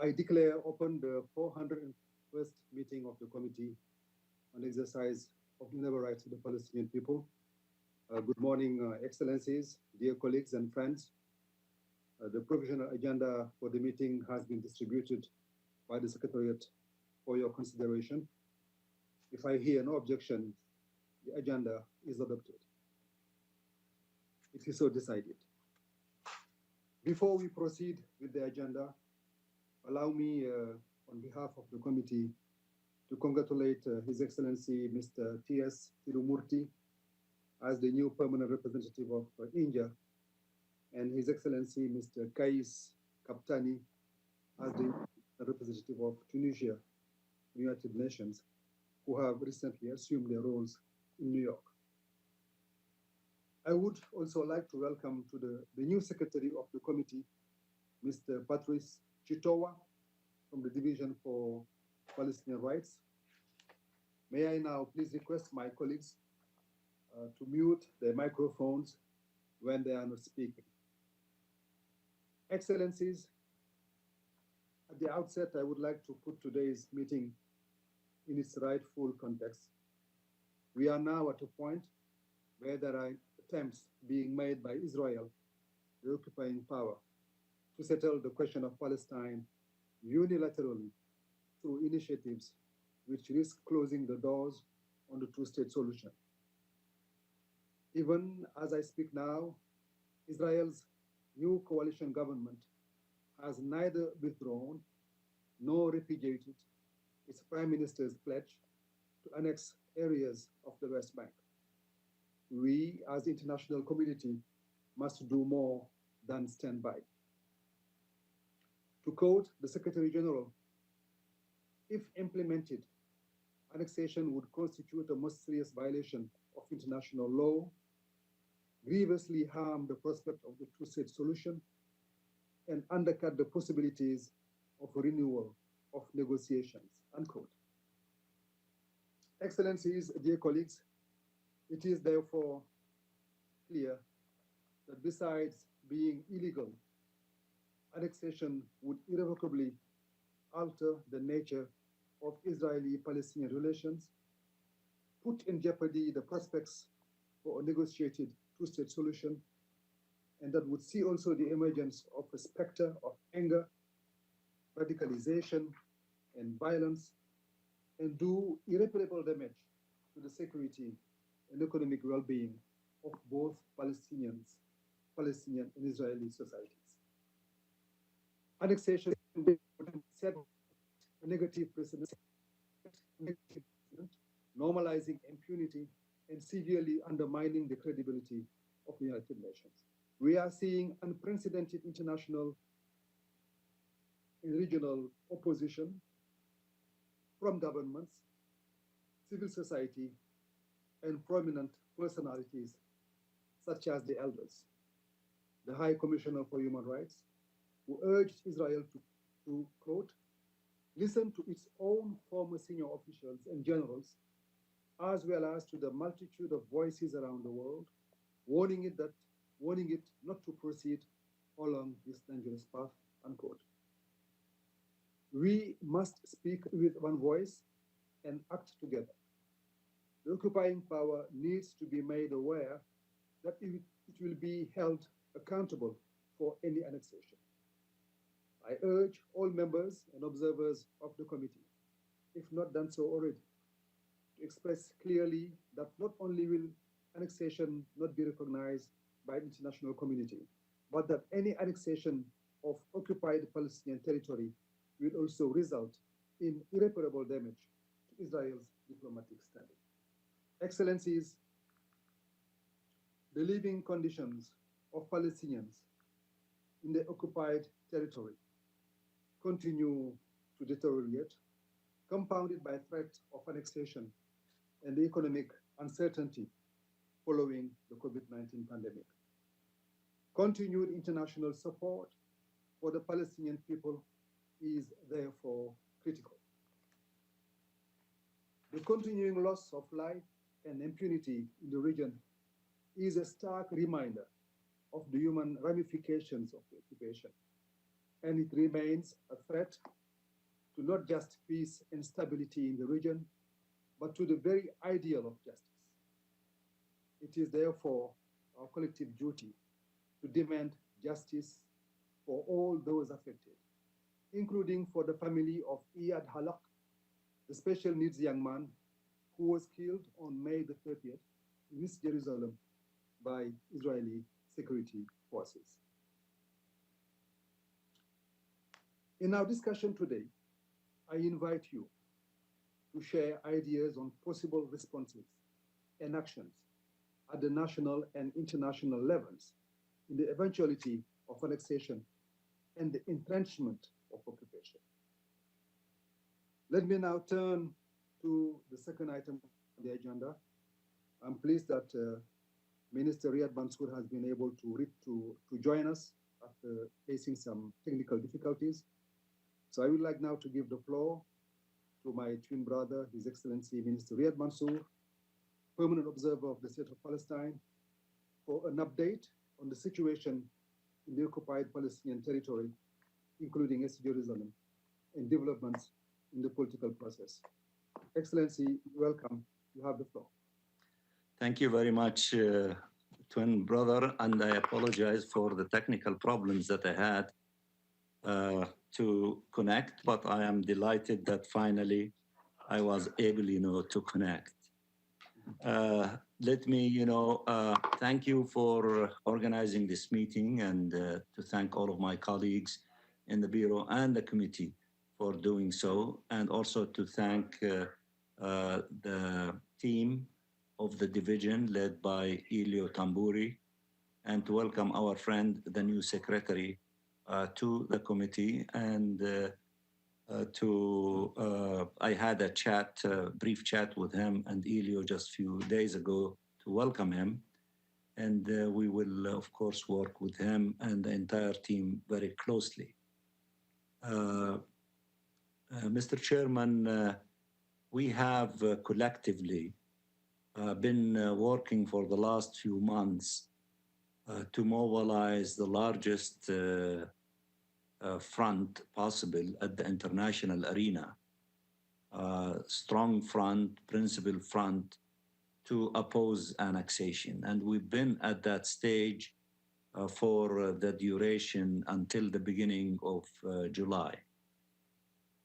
I declare open the 401st meeting of the Committee on Exercise of Unilateral Rights of the Palestinian People. Good morning, Excellencies, dear colleagues and friends. The provisional agenda for the meeting has been distributed by the Secretariat for your consideration. If I hear no objection, the agenda is adopted. It is so decided. Before we proceed with the agenda, allow me, on behalf of the committee, to congratulate His Excellency Mr. T.S. Tirumurti as the new permanent representative of India, and His Excellency Mr. Kais Kaptani as the representative of Tunisia, United Nations, who have recently assumed their roles in New York. I would also like to welcome to the new secretary of the committee, Mr. Patrice Chitowa, from the Division for Palestinian Rights. May I now please request my colleagues to mute their microphones when they are not speaking. Excellencies, at the outset, I would like to put today's meeting in its rightful context. We are now at a point where there are attempts being made by Israel, the occupying power, to settle the question of Palestine unilaterally through initiatives which risk closing the doors on the two-state solution. Even as I speak now, Israel's new coalition government has neither withdrawn nor repudiated its prime minister's pledge to annex areas of the West Bank. We, as the international community, must do more than stand by. To quote the Secretary General, if implemented, annexation would constitute a most serious violation of international law, grievously harm the prospect of the two-state solution, and undercut the possibilities of a renewal of negotiations, unquote. Excellencies, dear colleagues, it is therefore clear that besides being illegal, annexation would irrevocably alter the nature of Israeli-Palestinian relations, put in jeopardy the prospects for a negotiated two-state solution, and that would see also the emergence of a specter of anger, radicalization, and violence, and do irreparable damage to the security and economic well-being of both Palestinian and Israeli societies. Annexation would set a negative precedent, normalizing impunity and severely undermining the credibility of the United Nations. We are seeing unprecedented international and regional opposition from governments, civil society, and prominent personalities such as the elders, the High Commissioner for Human Rights, who urged Israel to quote, listen to its own former senior officials and generals, as well as to the multitude of voices around the world, warning it not to proceed along this dangerous path, unquote. We must speak with one voice and act together. The occupying power needs to be made aware that it will be held accountable for any annexation. I urge all members and observers of the committee, if not done so already, to express clearly that not only will annexation not be recognized by the international community, but that any annexation of occupied Palestinian territory will also result in irreparable damage to Israel's diplomatic standing. Excellencies, the living conditions of Palestinians in the occupied territory continue to deteriorate, compounded by threat of annexation and the economic uncertainty following the COVID-19 pandemic. Continued international support for the Palestinian people is therefore critical. The continuing loss of life and impunity in the region is a stark reminder of the human ramifications of the occupation and it remains a threat to not just peace and stability in the region, but to the very ideal of justice. It is therefore our collective duty to demand justice for all those affected, including for the family of Iyad Halak, the special needs young man who was killed on May the 30th in East Jerusalem by Israeli security forces. In our discussion today, I invite you to share ideas on possible responses and actions at the national and international levels in the eventuality of annexation and the entrenchment of occupation. Let me now turn to the second item on the agenda. I'm pleased that Minister Riyad Mansour has been able to join us after facing some technical difficulties. So I would like now to give the floor to my twin brother, His Excellency Minister Riyad Mansour, permanent observer of the State of Palestine, for an update on the situation in the Occupied Palestinian Territory, including East Jerusalem, and developments in the political process. Excellency, welcome. You have the floor. Thank you very much, twin brother, and I apologize for the technical problems that I had to connect, but I am delighted that finally I was able, to connect. Let me, thank you for organizing this meeting, and to thank all of my colleagues in the Bureau and the committee for doing so, and also to thank the team of the division led by Elio Tamburi, and to welcome our friend, the new secretary, to the committee. And I had a brief chat with him and Elio just a few days ago to welcome him. And we will, of course, work with him and the entire team very closely. Mr. Chairman, we have collectively been working for the last few months to mobilize the largest front possible at the international arena, strong front, principled front to oppose annexation. And we've been at that stage for the duration until the beginning of July.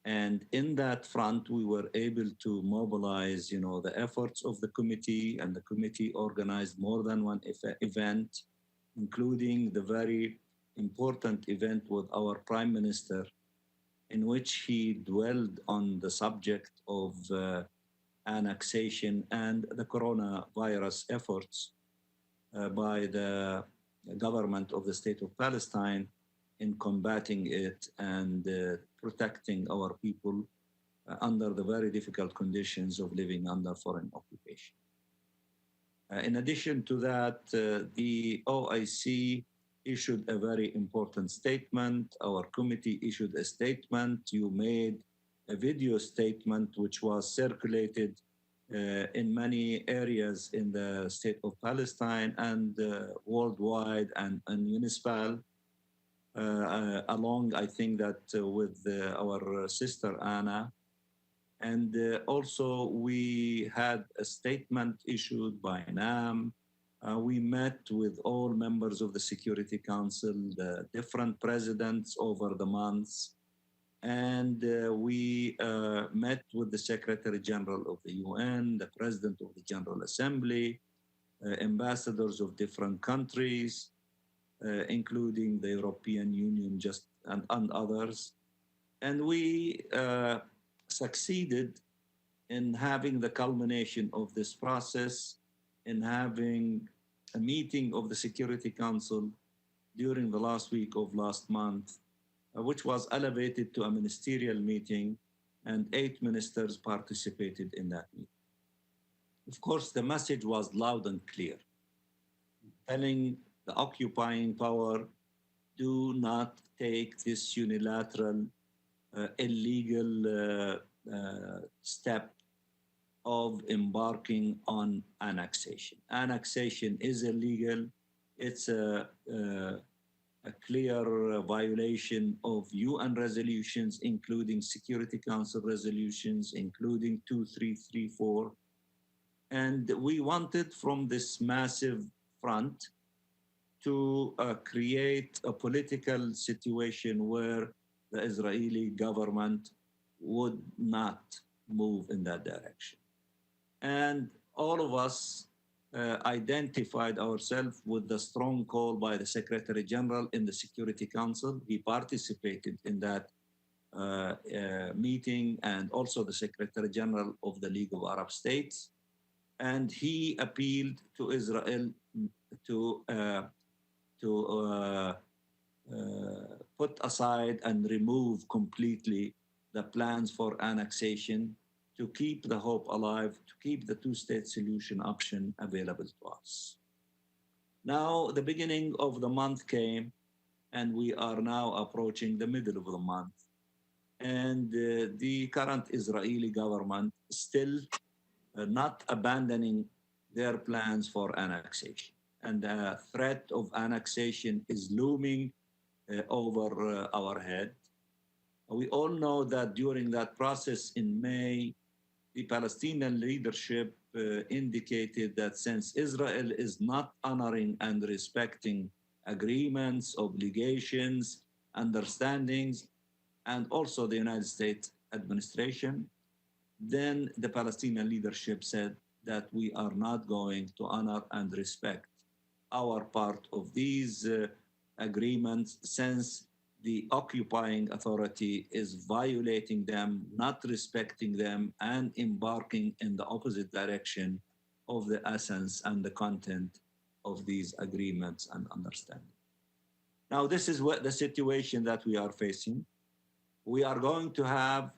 And in that front, we were able to mobilize, the efforts of the committee, and the committee organized more than one event, including the very important event with our Prime Minister, in which he dwelled on the subject of annexation and the coronavirus efforts by the government of the State of Palestine in combating it and protecting our people under the very difficult conditions of living under foreign occupation. In addition to that, the OIC issued a very important statement. Our committee issued a statement. You made a video statement which was circulated in many areas in the State of Palestine and worldwide and municipal. Along, I think that with our sister Anna. And also we had a statement issued by NAM. We met with all members of the Security Council, the different presidents over the months. And we met with the Secretary General of the UN, the President of the General Assembly, ambassadors of different countries, including the European Union and others. And we succeeded in having the culmination of this process, in having a meeting of the Security Council during the last week of last month, which was elevated to a ministerial meeting, and 8 ministers participated in that meeting. Of course, the message was loud and clear, telling the occupying power, do not take this unilateral, illegal step of embarking on annexation. Annexation is illegal. It's a a clear violation of UN resolutions, including Security Council resolutions, including 2334. And we wanted from this massive front to create a political situation where the Israeli government would not move in that direction. And all of us identified ourselves with the strong call by the Secretary General in the Security Council. He participated in that meeting, and also the Secretary General of the League of Arab States. And he appealed to Israel to put aside and remove completely the plans for annexation, to keep the hope alive, to keep the two-state solution option available to us. Now, the beginning of the month came, and we are now approaching the middle of the month. And the current Israeli government still not abandoning their plans for annexation. And the threat of annexation is looming over our head. We all know that during that process in May, the Palestinian leadership indicated that since Israel is not honoring and respecting agreements, obligations, understandings, and also the United States administration, then the Palestinian leadership said that we are not going to honor and respect our part of these agreements, since the occupying authority is violating them, not respecting them, and embarking in the opposite direction of the essence and the content of these agreements and understanding. Now, this is what the situation that we are facing. We are going to have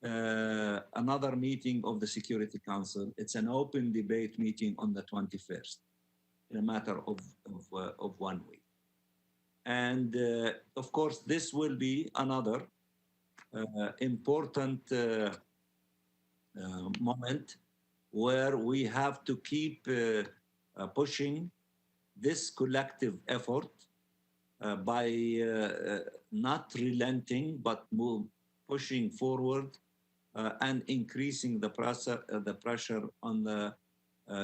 another meeting of the Security Council. It's an open debate meeting on the 21st, in a matter of 1 week. And of course, this will be another important moment where we have to keep pushing this collective effort by not relenting, but pushing forward and increasing the pressure on the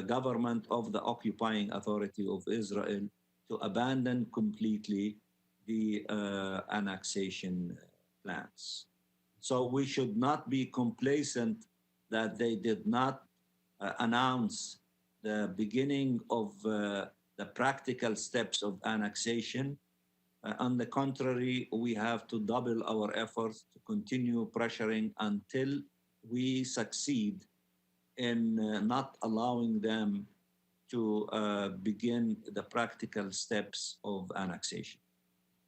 government of the occupying authority of Israel to abandon completely the annexation plans. So we should not be complacent that they did not announce the beginning of the practical steps of annexation. On the contrary, we have to double our efforts to continue pressuring until we succeed in not allowing them to begin the practical steps of annexation.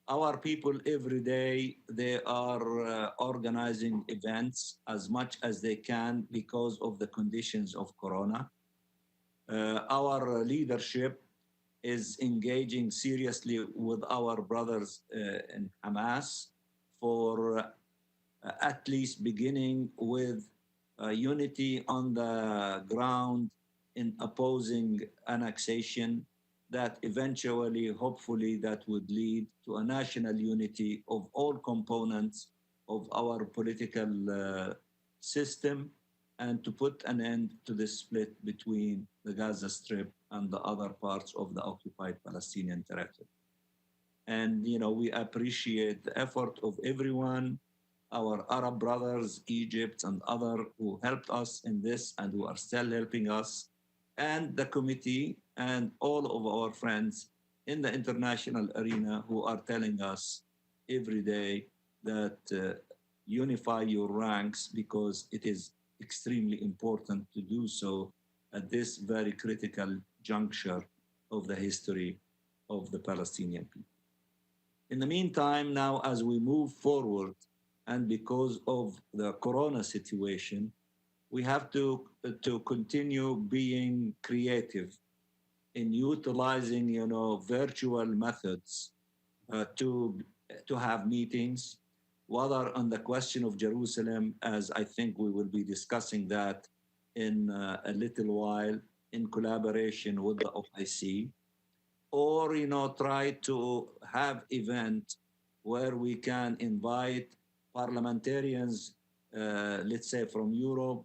Our people every day, they are organizing events as much as they can because of the conditions of Corona. Our leadership is engaging seriously with our brothers in Hamas for at least beginning with unity on the ground in opposing annexation, that eventually, hopefully, that would lead to a national unity of all components of our political system, and to put an end to the split between the Gaza Strip and the other parts of the occupied Palestinian territory. And, you know, we appreciate the effort of everyone, our Arab brothers, Egypt and other who helped us in this and who are still helping us, and the committee and all of our friends in the international arena who are telling us every day that unify your ranks, because it is extremely important to do so at this very critical juncture of the history of the Palestinian people. In the meantime, now as we move forward, and because of the Corona situation, we have to continue being creative in utilizing, you know, virtual methods to have meetings, whether on the question of Jerusalem, as I think we will be discussing that in a little while, in collaboration with the OIC, or try to have event where we can invite parliamentarians, let's say from Europe,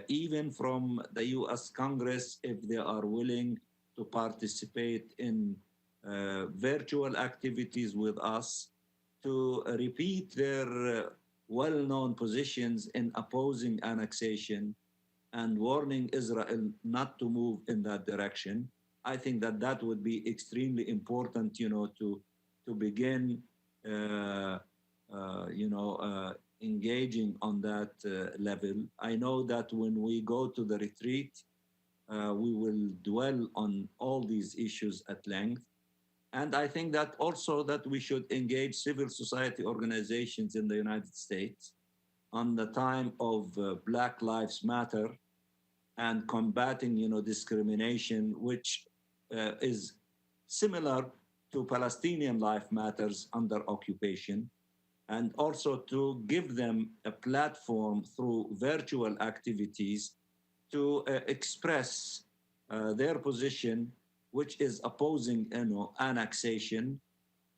even from the US Congress, if they are willing to participate in virtual activities with us, to repeat their well-known positions in opposing annexation and warning Israel not to move in that direction. I think that that would be extremely important, to begin, engaging on that level. I know that when we go to the retreat, we will dwell on all these issues at length. And I think that also that we should engage civil society organizations in the United States on the time of Black Lives Matter and combating, discrimination, which is similar to Palestinian Life Matters under occupation, and also to give them a platform through virtual activities to express their position, which is opposing, annexation,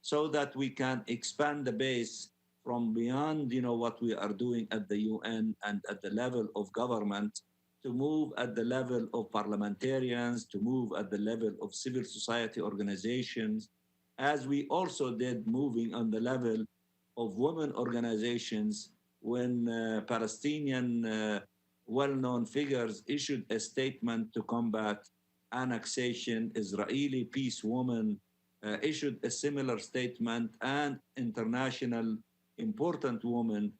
so that we can expand the base from beyond, what we are doing at the UN and at the level of government, to move at the level of parliamentarians, to move at the level of civil society organizations, as we also did moving on the level of women organizations when Palestinian well-known figures issued a statement to combat annexation. Israeli peace women issued a similar statement, and international important women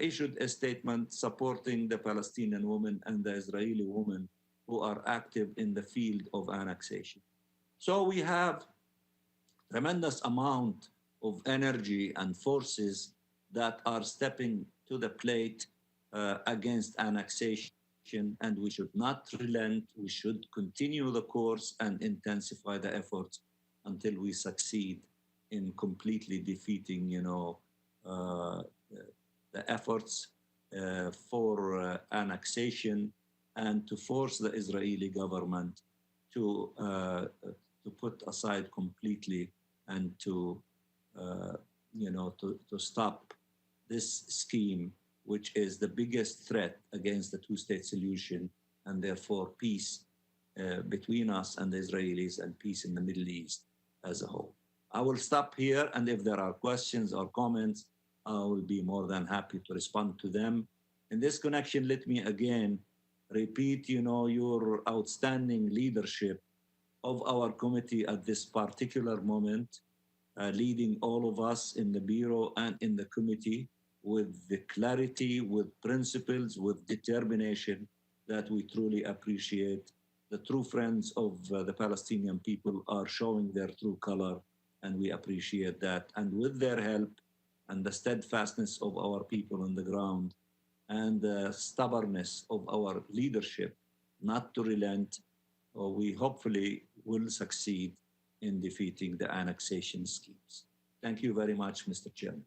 issued a statement supporting the Palestinian women and the Israeli women who are active in the field of annexation. So we have tremendous amount of energy and forces that are stepping to the plate against annexation, and we should not relent. We should continue the course and intensify the efforts until we succeed in completely defeating, the efforts for annexation, and to force the Israeli government to put aside completely and to stop this scheme, which is the biggest threat against the two-state solution, and therefore peace between us and the Israelis, and peace in the Middle East as a whole. I will stop here, and if there are questions or comments, I will be more than happy to respond to them. In this connection, let me again repeat, your outstanding leadership of our committee at this particular moment, leading all of us in the Bureau and in the committee with the clarity, with principles, with determination that we truly appreciate. The true friends of the Palestinian people are showing their true color, and we appreciate that. And with their help and the steadfastness of our people on the ground and the stubbornness of our leadership not to relent, we hopefully will succeed in defeating the annexation schemes. Thank you very much, Mr. Chairman.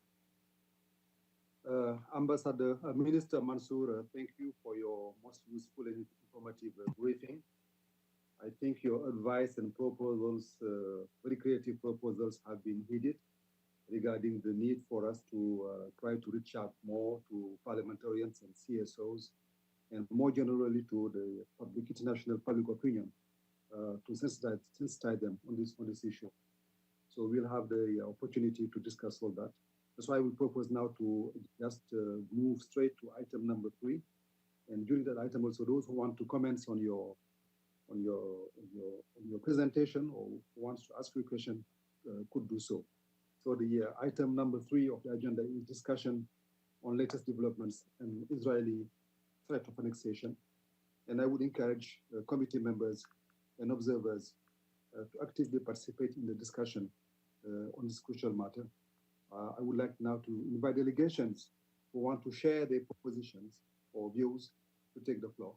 Ambassador, Minister Mansour, thank you for your most useful and informative briefing. I think your advice and proposals, very creative proposals, have been heeded regarding the need for us to try to reach out more to parliamentarians and CSOs, and more generally to the international public opinion, to sensitize them on this issue. So we'll have the opportunity to discuss all that. That's why we propose now to just move straight to item number 3. And during that item, also those who want to comment on your presentation or who wants to ask you a question could do so. So the item number 3 of the agenda is discussion on latest developments and Israeli threat of annexation. And I would encourage committee members and observers to actively participate in the discussion on this crucial matter. I would like now to invite delegations who want to share their positions or views to take the floor.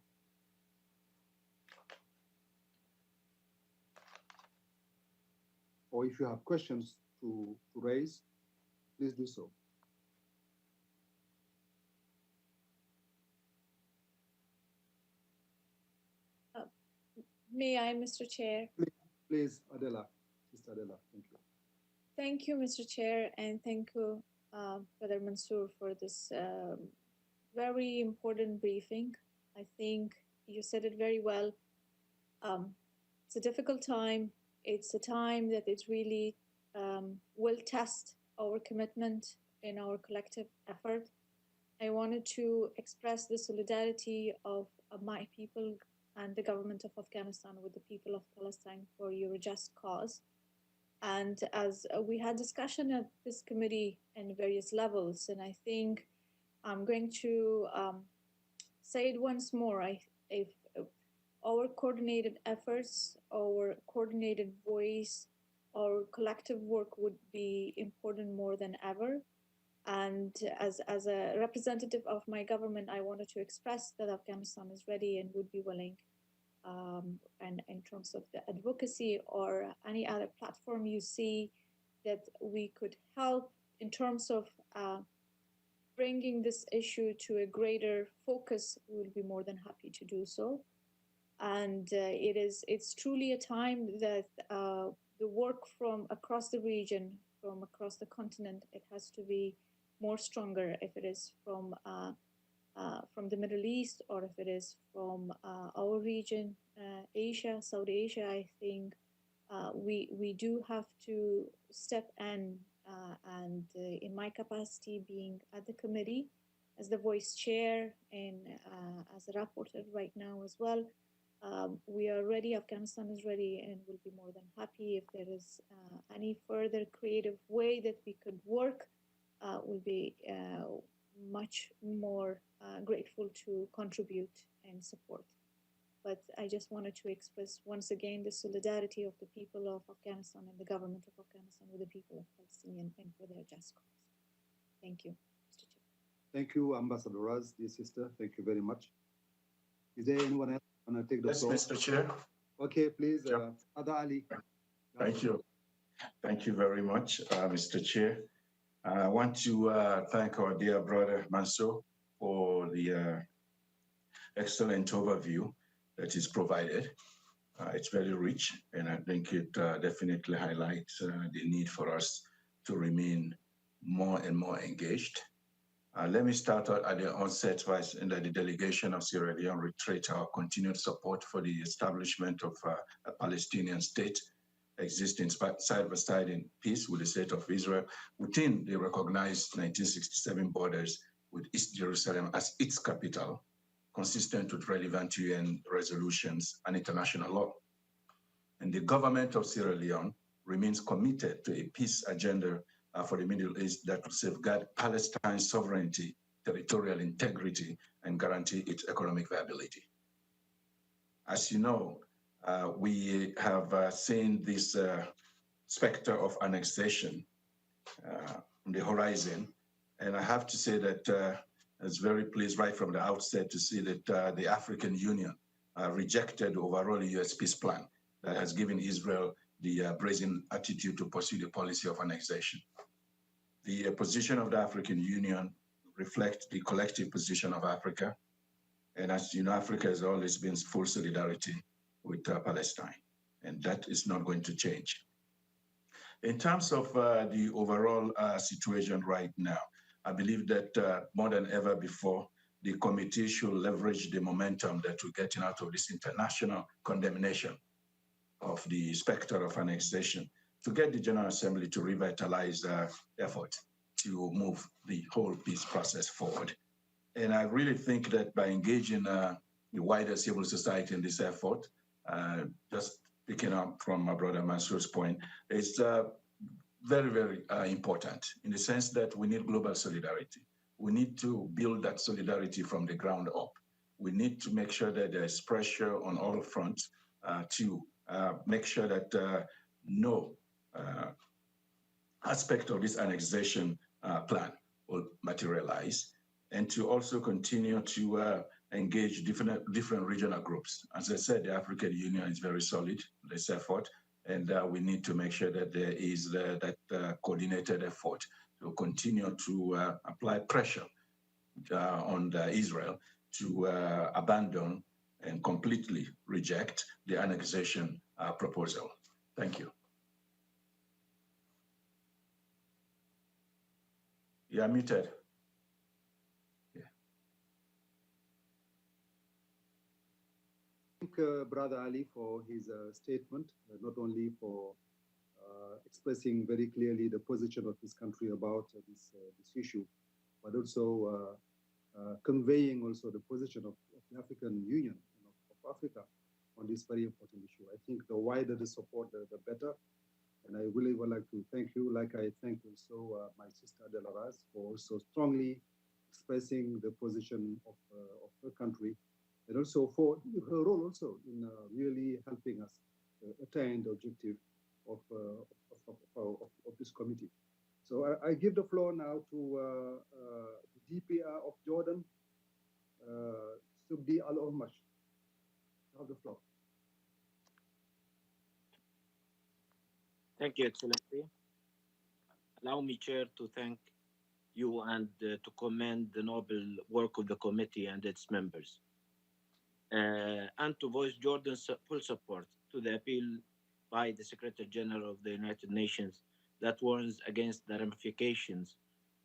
Or if you have questions to raise, please do so. May I, Mr. Chair? Please, Adela. Sister Adela. Thank you. Thank you, Mr. Chair, and thank you, Brother Mansour, for this very important briefing. I think you said it very well. It's a difficult time. It's a time that it really will test our commitment in our collective effort. I wanted to express the solidarity of my people and the government of Afghanistan with the people of Palestine for your just cause. And as we had discussion at this committee in various levels, and I think I'm going to say it once more, if our coordinated efforts, our coordinated voice, our collective work would be important more than ever. And as a representative of my government, I wanted to express that Afghanistan is ready and would be willing, and in terms of the advocacy or any other platform you see that we could help in terms of bringing this issue to a greater focus, we will be more than happy to do so. And it's truly a time that the work from across the region, from across the continent, it has to be more stronger, if it is from the Middle East or if it is from our region, Asia, South Asia. I think we do have to step in, and in my capacity being at the committee as the vice chair and as a rapporteur right now as well, we are ready. Afghanistan is ready, and we'll be more than happy if there is any further creative way that we could work. We'll be much more grateful to contribute and support. But I just wanted to express once again the solidarity of the people of Afghanistan and the government of Afghanistan with the people of Palestinian and for their just cause. Thank you, Mr. Chair. Thank you, Ambassador Raz, dear sister. Thank you very much. Is there anyone else who want to take the floor? Yes, Mr. Chair. Okay, please, Sure. Ada Ali. Thank you. Thank you very much, Mr. Chair. I want to thank our dear brother Mansour for the excellent overview that is provided. It's very rich, and I think it definitely highlights the need for us to remain more and more engaged. Let me start at the onset by saying that the delegation of Sierra Leone reiterate our continued support for the establishment of a Palestinian state existing side by side in peace with the state of Israel within the recognized 1967 borders with East Jerusalem as its capital, consistent with relevant UN resolutions and international law. And the government of Sierra Leone remains committed to a peace agenda for the Middle East that will safeguard Palestine's sovereignty, territorial integrity, and guarantee its economic viability. As you know, we have seen this specter of annexation on the horizon. And I have to say that I was very pleased right from the outset to see that the African Union rejected the overall US peace plan that has given Israel the brazen attitude to pursue the policy of annexation. The position of the African Union reflects the collective position of Africa. And as you know, Africa has always been full solidarity with Palestine, and that is not going to change. In terms of the overall situation right now, I believe that more than ever before, the committee should leverage the momentum that we're getting out of this international condemnation of the specter of annexation to get the General Assembly to revitalize effort to move the whole peace process forward. And I really think that by engaging the wider civil society in this effort, just picking up from my brother Mansour's point, it's very, very important in the sense that we need global solidarity. We need to build that solidarity from the ground up. We need to make sure that there's pressure on all fronts to make sure that no aspect of this annexation plan will materialize, and to also continue to engage different regional groups. As I said, the African Union is very solid in this effort, and we need to make sure that there is that coordinated effort to continue to apply pressure on Israel to abandon and completely reject the annexation proposal. Thank you. You are muted. Thank Brother Ali for his statement, not only for expressing very clearly the position of his country about this issue, but also conveying also the position of the African Union, of Africa on this very important issue. I think the wider the support, the better. And I really would like to thank you, like I thank also my sister Delaraz for also strongly expressing the position of her country, and also for her role also in really helping us attain the objective of this committee. So I give the floor now to the DPR of Jordan, Subdi Al-Ormash. You have the floor. Thank you, Excellency. Allow me, Chair, to thank you and to commend the noble work of the committee and its members, and to voice Jordan's full support to the appeal by the Secretary General of the United Nations that warns against the ramifications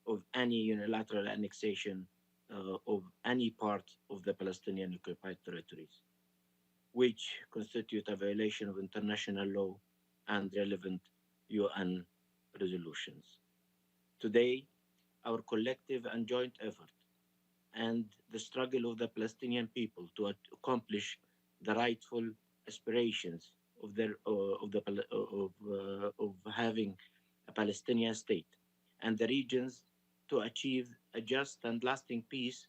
of any unilateral annexation of any part of the Palestinian occupied territories, which constitute a violation of international law and relevant UN resolutions. Today, our collective and joint effort and the struggle of the Palestinian people to accomplish the rightful aspirations of having a Palestinian state and the regions to achieve a just and lasting peace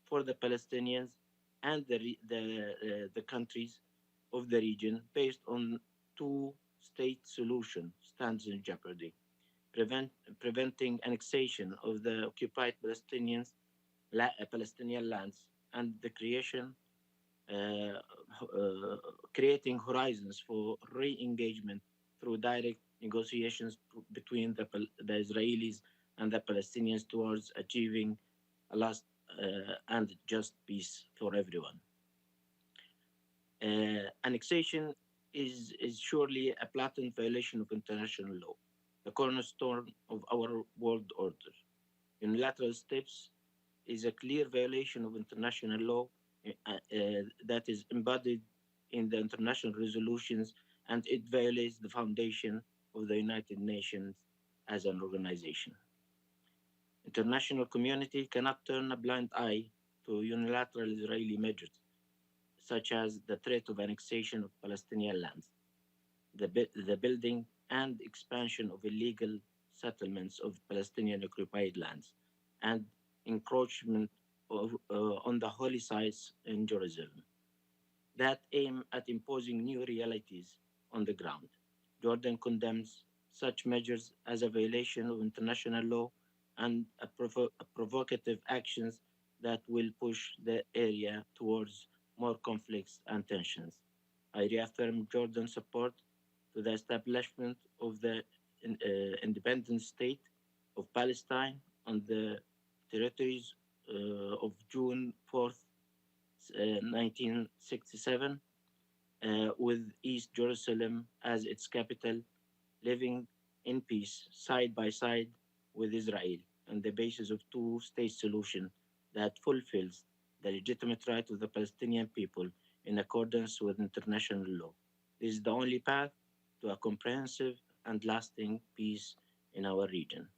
for the Palestinians and the countries of the region based on two-state solution stands in jeopardy. Preventing annexation of the occupied Palestinian lands and the creating horizons for re-engagement through direct negotiations between the Israelis and the Palestinians towards achieving a last and just peace for everyone. Annexation is surely a blatant violation of international law, the cornerstone of our world order. Unilateral steps is a clear violation of international law that is embodied in the international resolutions, and it violates the foundation of the United Nations as an organization. International community cannot turn a blind eye to unilateral Israeli measures, such as the threat of annexation of Palestinian lands, the building and expansion of illegal settlements of Palestinian occupied lands, and encroachment on the holy sites in Jerusalem that aim at imposing new realities on the ground. Jordan condemns such measures as a violation of international law and provocative actions that will push the area towards more conflicts and tensions. I reaffirm Jordan's support to the establishment of the independent state of Palestine on the territories of June 4th, 1967, with East Jerusalem as its capital, living in peace side by side with Israel on the basis of two-state solution that fulfills the legitimate right of the Palestinian people in accordance with international law. This is the only path to a comprehensive and lasting peace in our region.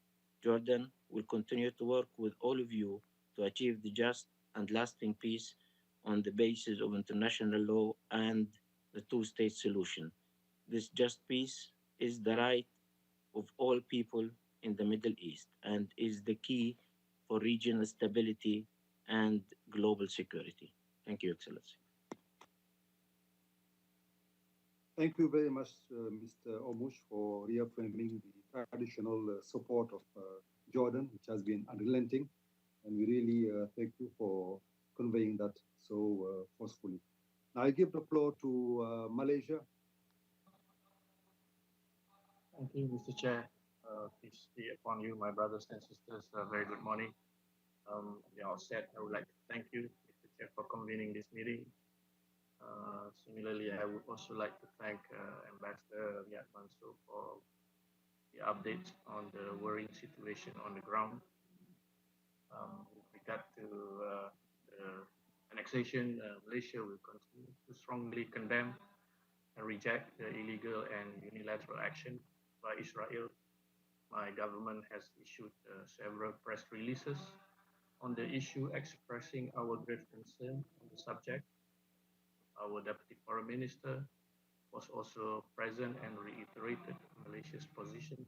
Jordan will continue to work with all of you to achieve the just and lasting peace on the basis of international law and the two-state solution. This just peace is the right of all people in the Middle East and is the key for regional stability and global security. Thank you, Excellency. Thank you very much, Mr. Omush, for reaffirming the traditional support of Jordan, which has been unrelenting. And we really thank you for conveying that so forcefully. Now I give the floor to Malaysia. Thank you, Mr. Chair. Peace be upon you, my brothers and sisters. Very good morning. At the outset, I would like to thank you, Mr. Chair, for convening this meeting. Similarly, I would also like to thank Ambassador Riyad Mansour for the updates on the worrying situation on the ground. annexation, Malaysia will continue to strongly condemn and reject the illegal and unilateral action by Israel. My government has issued several press releases on the issue, expressing our grave concern on the subject. Our Deputy Foreign Minister was also present and reiterated Malaysia's position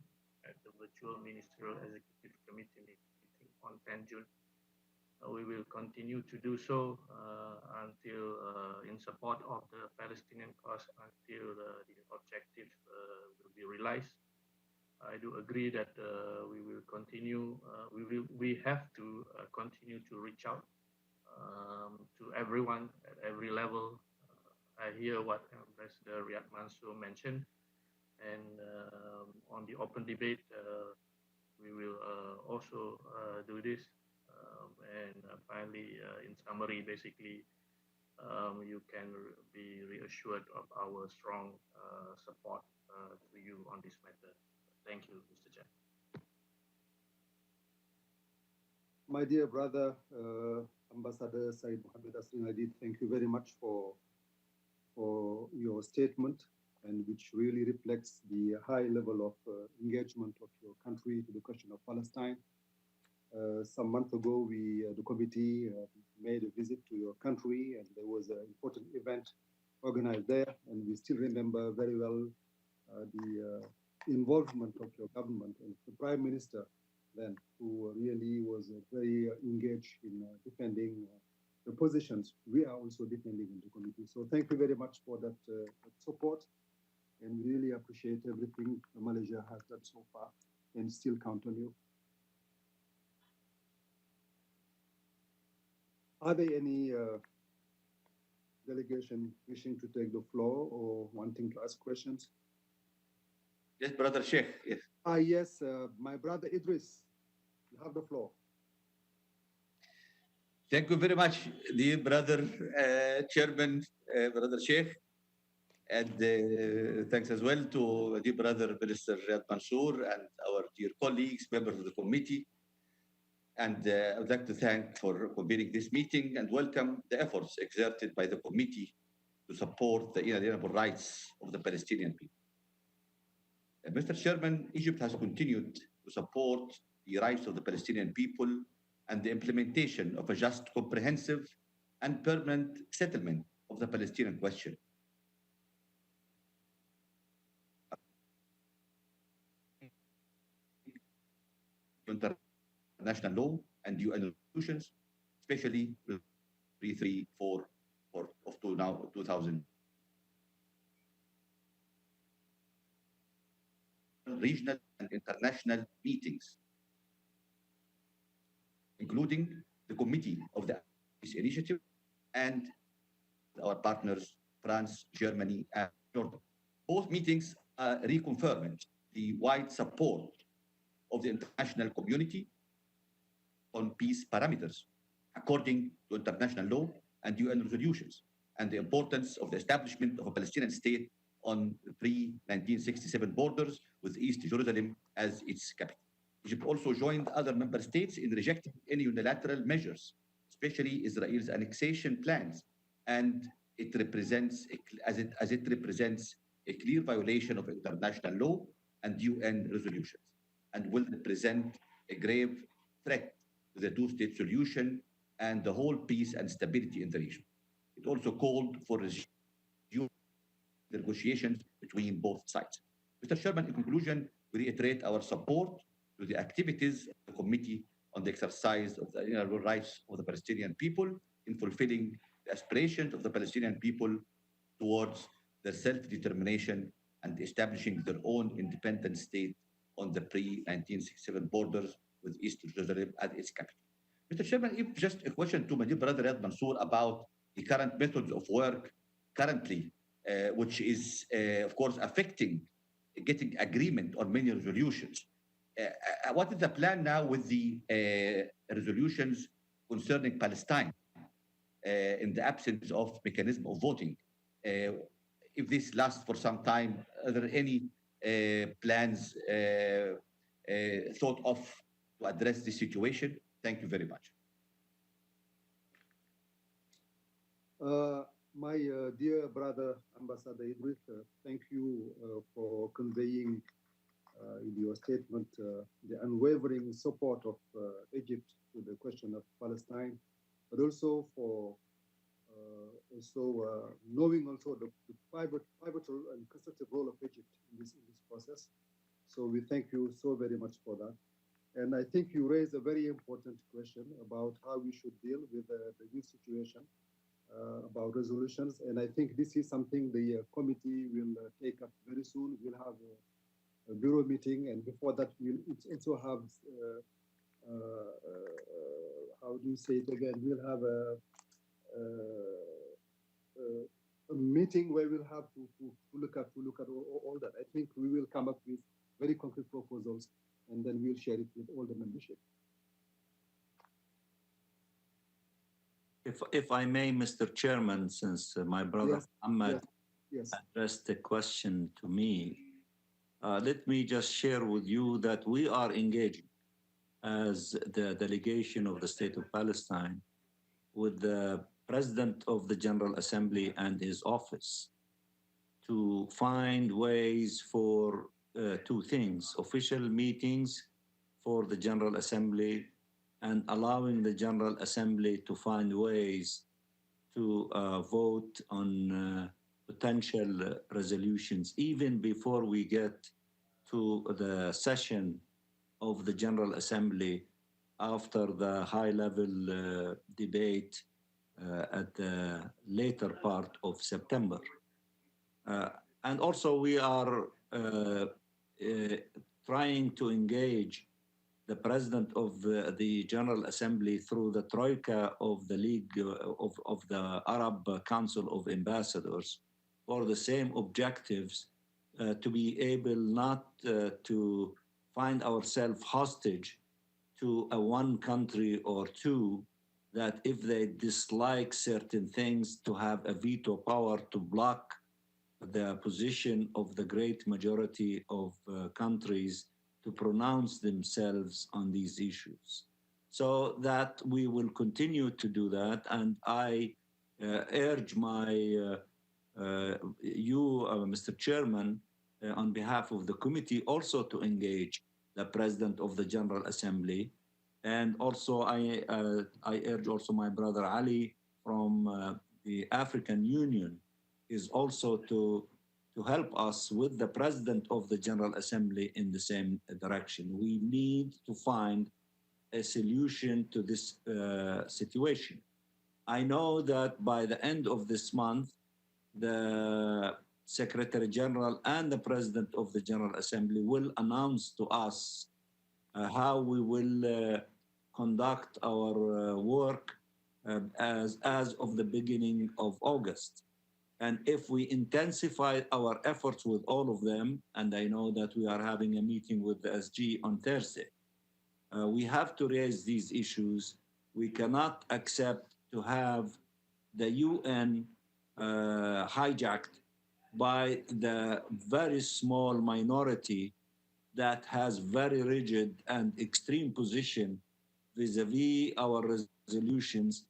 at the virtual Ministerial Executive Committee meeting on 10 June. We will continue to do so until in support of the Palestinian cause until the objective will be realized. I do agree that we will continue. We have to continue to reach out to everyone at every level. I hear what Ambassador Riyad Mansour mentioned, and on the open debate, we will also do this. And finally, in summary, basically, you can be reassured of our strong support to you on this matter. Thank you, Mr. Chair. My dear brother, Ambassador Said Mohammed Asrin Adid, thank you very much for your statement, and which really reflects the high level of engagement of your country to the question of Palestine. Some month ago, the committee made a visit to your country, and there was an important event organized there, and we still remember very well the involvement of your government and the Prime Minister then, who really was very engaged in defending the positions we are also defending in the committee. So thank you very much for that support, and we really appreciate everything Malaysia has done so far, and still count on you. Are there any delegation wishing to take the floor or wanting to ask questions? Yes, Brother Sheikh. Yes. Yes, my brother Idris, you have the floor. Thank you very much, dear brother Chairman, Brother Sheikh. And thanks as well to dear brother Minister Riyad Mansour and our dear colleagues, members of the committee. And I would like to thank for convening this meeting and welcome the efforts exerted by the committee to support the inalienable rights of the Palestinian people. Mr. Chairman, Egypt has continued to support the rights of the Palestinian people and the implementation of a just, comprehensive, and permanent settlement of the Palestinian question. International law and UN resolutions, especially 334 of 2000. Regional and international meetings, including the Committee of the Peace Initiative and our partners, France, Germany, and Jordan. Both meetings reconfirmed the wide support of the international community on peace parameters, according to international law and UN resolutions, and the importance of the establishment of a Palestinian state on pre-1967 borders with East Jerusalem as its capital. Egypt also joined other member states in rejecting any unilateral measures, especially Israel's annexation plans, and it represents as it represents a clear violation of international law and UN resolutions, and will represent a grave threat to the two-state solution and the whole peace and stability in the region. It also called for negotiations between both sides. Mr. Chairman, in conclusion, we reiterate our support to the activities of the Committee on the Exercise of the Inalienable Rights of the Palestinian People in fulfilling the aspirations of the Palestinian people towards their self-determination and establishing their own independent state on the pre-1967 borders with East Jerusalem as its capital. Mr. Chairman, if just a question to my dear brother Riyad Mansour about the current methods of work currently, which is, of course, affecting getting agreement on many resolutions. What is the plan now with the resolutions concerning Palestine in the absence of mechanism of voting? If this lasts for some time, are there any plans thought of to address this situation? Thank you very much. My dear brother, Ambassador Idris, thank you for conveying in your statement the unwavering support of Egypt to the question of Palestine, but also for knowing also the pivotal and constructive role of Egypt in this process. So we thank you so very much for that. And I think you raised a very important question about how we should deal with the new situation, about resolutions. And I think this is something the committee will take up very soon. We'll have a bureau meeting, and before that, we'll also have, how do you say it again? We'll have a meeting where we'll have to look at all that. I think we will come up with very concrete proposals, and then we'll share it with all the membership. If I may, Mr. Chairman, since my brother Ahmed Yes. addressed the question to me, let me just share with you that we are engaging as the delegation of the State of Palestine with the President of the General Assembly and his office to find ways for two things: official meetings for the General Assembly and allowing the General Assembly to find ways to vote on potential resolutions even before we get to the session of the General Assembly after the high-level debate at the later part of September. And also we are trying to engage the President of the General Assembly through the Troika of the League of the Arab Council of Ambassadors for the same objectives, to be able not to find ourselves hostage to a one country or two, that if they dislike certain things, to have a veto power to block the position of the great majority of countries to pronounce themselves on these issues. So that we will continue to do that. And I urge Mr. Chairman, on behalf of the committee, also to engage the President of the General Assembly. And also I urge also my brother Ali from the African Union is also to help us with the President of the General Assembly in the same direction. We need to find a solution to this situation. I know that by the end of this month, the Secretary General and the President of the General Assembly will announce to us how we will conduct our work as of the beginning of August. And if we intensify our efforts with all of them, and I know that we are having a meeting with the SG on Thursday, we have to raise these issues. We cannot accept to have the UN hijacked by the very small minority that has very rigid and extreme position vis-a-vis our resolutions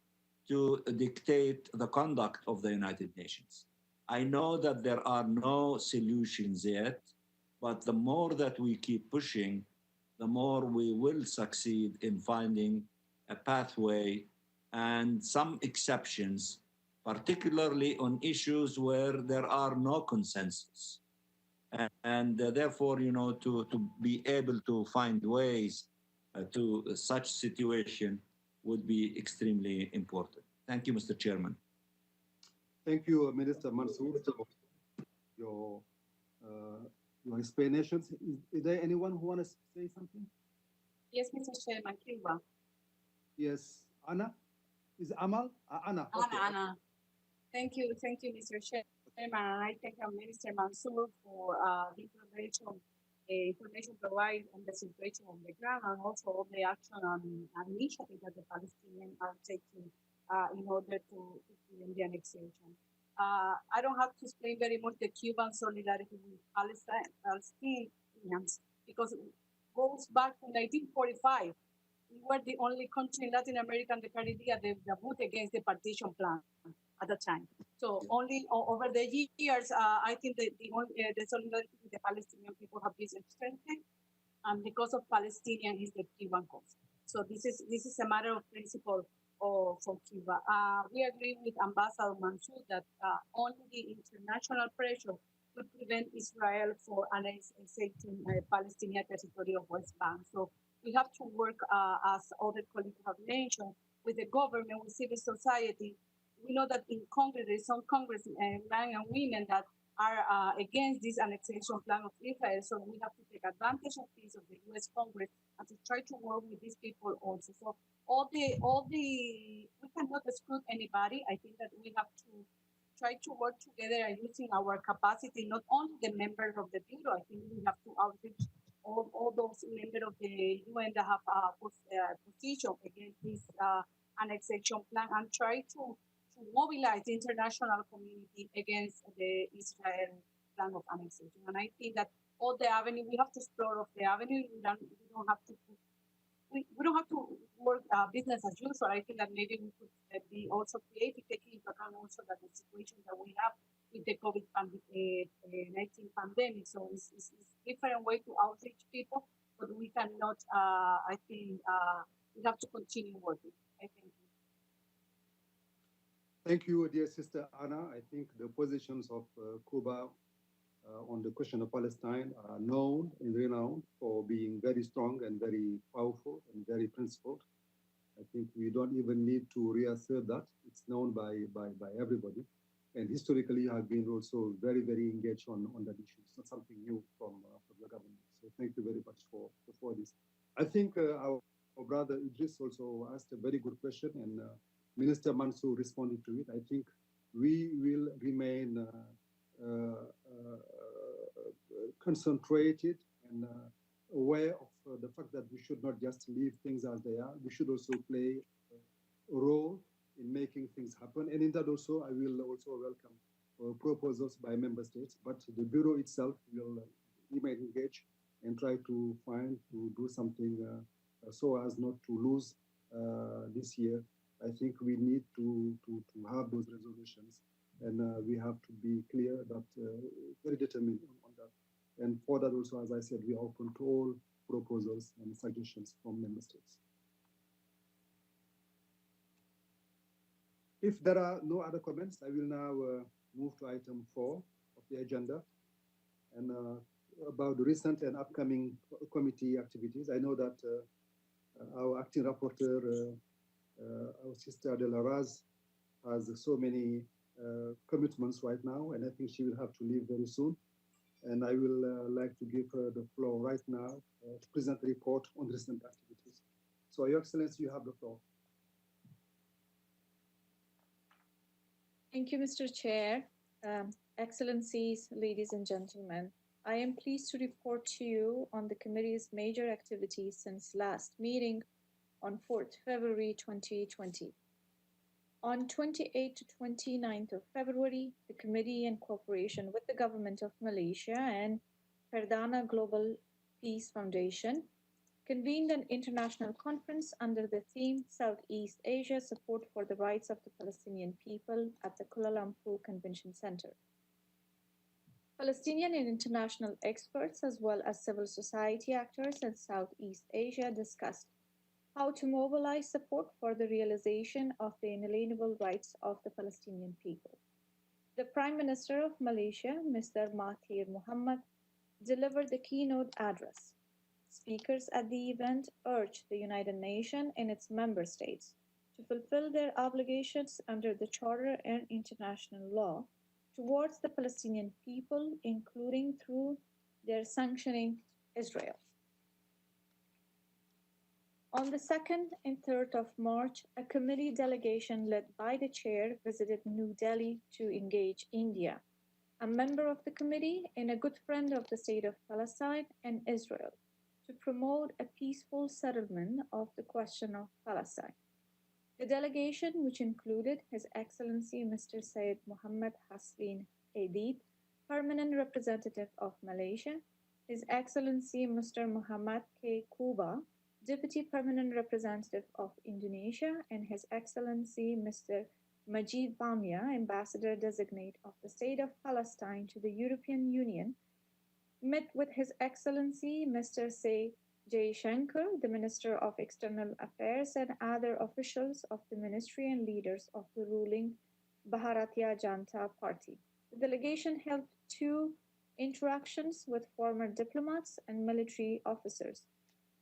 to dictate the conduct of the United Nations. I know that there are no solutions yet, but the more that we keep pushing, the more we will succeed in finding a pathway and some exceptions, particularly on issues where there are no consensus. And therefore, to be able to find ways to such situation would be extremely important. Thank you, Mr. Chairman. Thank you, Minister Mansour, for your explanations. Is there anyone who wants to say something? Yes, Mr. Chairman, Cuba. Yes, Anna? Is it Amal? Anna. Okay. Anna. Thank you, Mr. Chairman. I thank Minister Mansour for the information provided on the situation on the ground, and also all the action and initiative that the Palestinians are taking in order to end the annexation. I don't have to explain very much the Cuban solidarity with Palestinians, because it goes back to 1945. We were the only country in Latin America and the Caribbean that voted against the partition plan. at the time. So only over the years, I think the solidarity with the Palestinian people have been strengthened, and because of Palestinian is the Cuban cause. So this is a matter of principle for Cuba. We agree with Ambassador Mansour that only the international pressure would prevent Israel for annexing Palestinian territory of West Bank. So we have to work, as other colleagues have mentioned, with the government, with civil society. We know that in Congress, there is some congressmen and women that are against this annexation plan of Israel. So we have to take advantage of this, of the U.S. Congress, and to try to work with these people also. So we cannot exclude anybody. I think that we have to try to work together and using our capacity, not only the members of the Bureau. I think we have to outreach all those members of the UN that have position against this annexation plan and try to mobilize the international community against the Israel plan of annexation. And I think that all the avenue, we have to explore of the avenue. We don't have to work business as usual. I think that maybe we could be also creative, taking into account also that the situation that we have with the COVID-19 pandemic. So it's different way to outreach people, but we cannot, I think, we have to continue working. I think. Thank you, dear Sister Anna. I think the positions of Cuba on the question of Palestine are known and renowned for being very strong and very powerful and very principled. I think we don't even need to reassert that. It's known by everybody. And historically have been also very, very engaged on that issue. It's not something new from the government. So thank you very much for this. I think our brother Idris also asked a very good question, and Minister Mansour responded to it. I think we will remain concentrated and aware of the fact that we should not just leave things as they are. We should also play a role in making things happen. And in that also, I will also welcome proposals by member states, but the Bureau itself will remain engaged and try to do something so as not to lose this year. I think we need to have those resolutions, and we have to be clear that very determined on that. And for that also, as I said, we are open to all proposals and suggestions from member states. If there are no other comments, I will now move to item 4 of the agenda, and about the recent and upcoming committee activities. I know that our acting rapporteur, our sister De La Raz, has so many commitments right now, and I think she will have to leave very soon. And I will like to give her the floor right now to present the report on recent activities. So, Your Excellency, you have the floor. Thank you, Mr. Chair. Excellencies, ladies and gentlemen, I am pleased to report to you on the committee's major activities since last meeting on 4th February 2020. On 28th to 29th of February, the committee, in cooperation with the government of Malaysia and Perdana Global Peace Foundation, convened an international conference under the theme Southeast Asia Support for the Rights of the Palestinian People at the Kuala Lumpur Convention Center. Palestinian and international experts, as well as civil society actors in Southeast Asia, discussed how to mobilize support for the realization of the inalienable rights of the Palestinian people. The Prime Minister of Malaysia, Mr. Mahathir Mohamad, delivered the keynote address. Speakers at the event urged the United Nations and its member states to fulfill their obligations under the Charter and international law towards the Palestinian people, including through their sanctioning Israel. On the 2nd and 3rd of March, a committee delegation led by the chair visited New Delhi to engage India, a member of the committee and a good friend of the state of Palestine and Israel, to promote a peaceful settlement of the question of Palestine. The delegation, which included His Excellency Mr. Syed Muhammad Hasbin Aidid, Permanent Representative of Malaysia, His Excellency Mr. Muhammad K. Kuba, Deputy Permanent Representative of Indonesia, and His Excellency Mr. Majid Bamia, Ambassador Designate of the State of Palestine to the European Union, met with His Excellency Mr. Say Jaishankar, the Minister of External Affairs, and other officials of the ministry and leaders of the ruling Bharatiya Janata Party. The delegation held two interactions with former diplomats and military officers,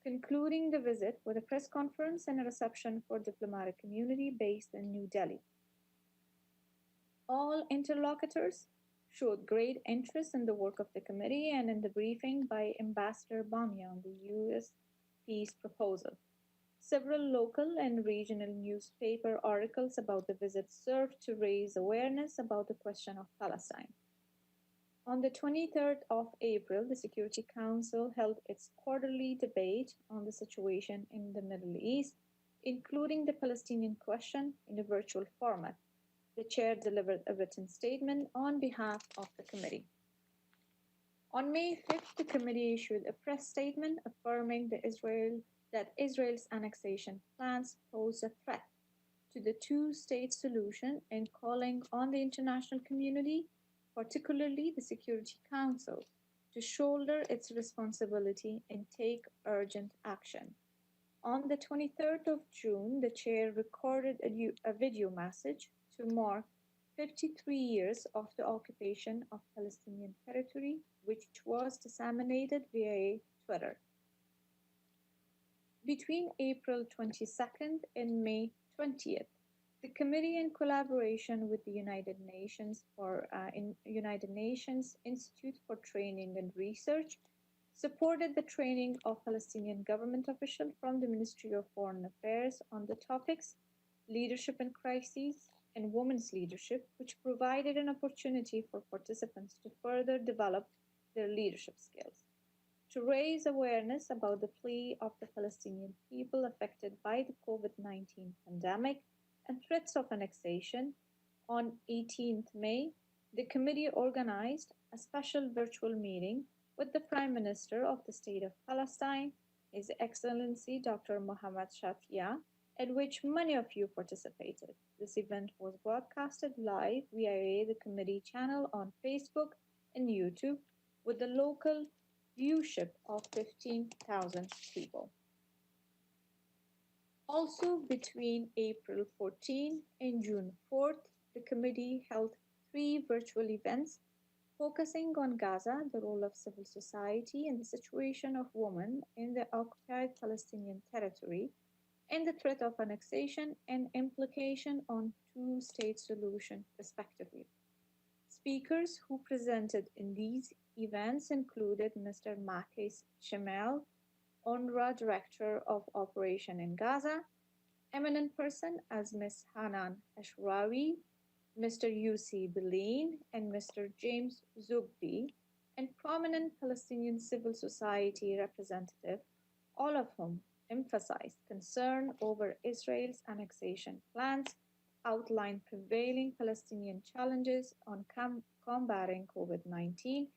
concluding the visit with a press conference and a reception for diplomatic community based in New Delhi. All interlocutors showed great interest in the work of the committee and in the briefing by Ambassador Bamia on the U.S. peace proposal. Several local and regional newspaper articles about the visit served to raise awareness about the question of Palestine. On the 23rd of April, the Security Council held its quarterly debate on the situation in the Middle East, including the Palestinian question, in a virtual format. The chair delivered a written statement on behalf of the committee. On May 5th, the committee issued a press statement affirming that Israel's annexation plans pose a threat to the two-state solution and calling on the international community, particularly the Security Council, to shoulder its responsibility and take urgent action. On the 23rd of June, the chair recorded a video message to mark 53 years of the occupation of Palestinian territory, which was disseminated via Twitter. Between April 22nd and May 20th, the committee, in collaboration with the United Nations Institute for Training and Research, supported the training of Palestinian government officials from the Ministry of Foreign Affairs on the topics leadership in crises and women's leadership, which provided an opportunity for participants to further develop their leadership skills. To raise awareness about the plight of the Palestinian people affected by the COVID-19 pandemic and threats of annexation, on 18th May, the committee organized a special virtual meeting with the Prime Minister of the State of Palestine, His Excellency Dr. Mohammed Shafia, at which many of you participated. This event was broadcasted live via the committee channel on Facebook and YouTube, with the local viewership of 15,000 people. Also, between April 14 and June 4th, the committee held 3 virtual events focusing on Gaza, the role of civil society, and the situation of women in the Occupied Palestinian Territory, and the threat of annexation and implication on two-state solution, respectively. Speakers who presented in these events included Mr. Makis Shemel, UNRWA Director of Operation in Gaza, eminent person as Ms. Hanan Ashrawi, Mr. Yussi Bilin, and Mr. James Zugbi, and prominent Palestinian civil society representative, all of whom emphasized concern over Israel's annexation plans, outlined prevailing Palestinian challenges on combating COVID-19,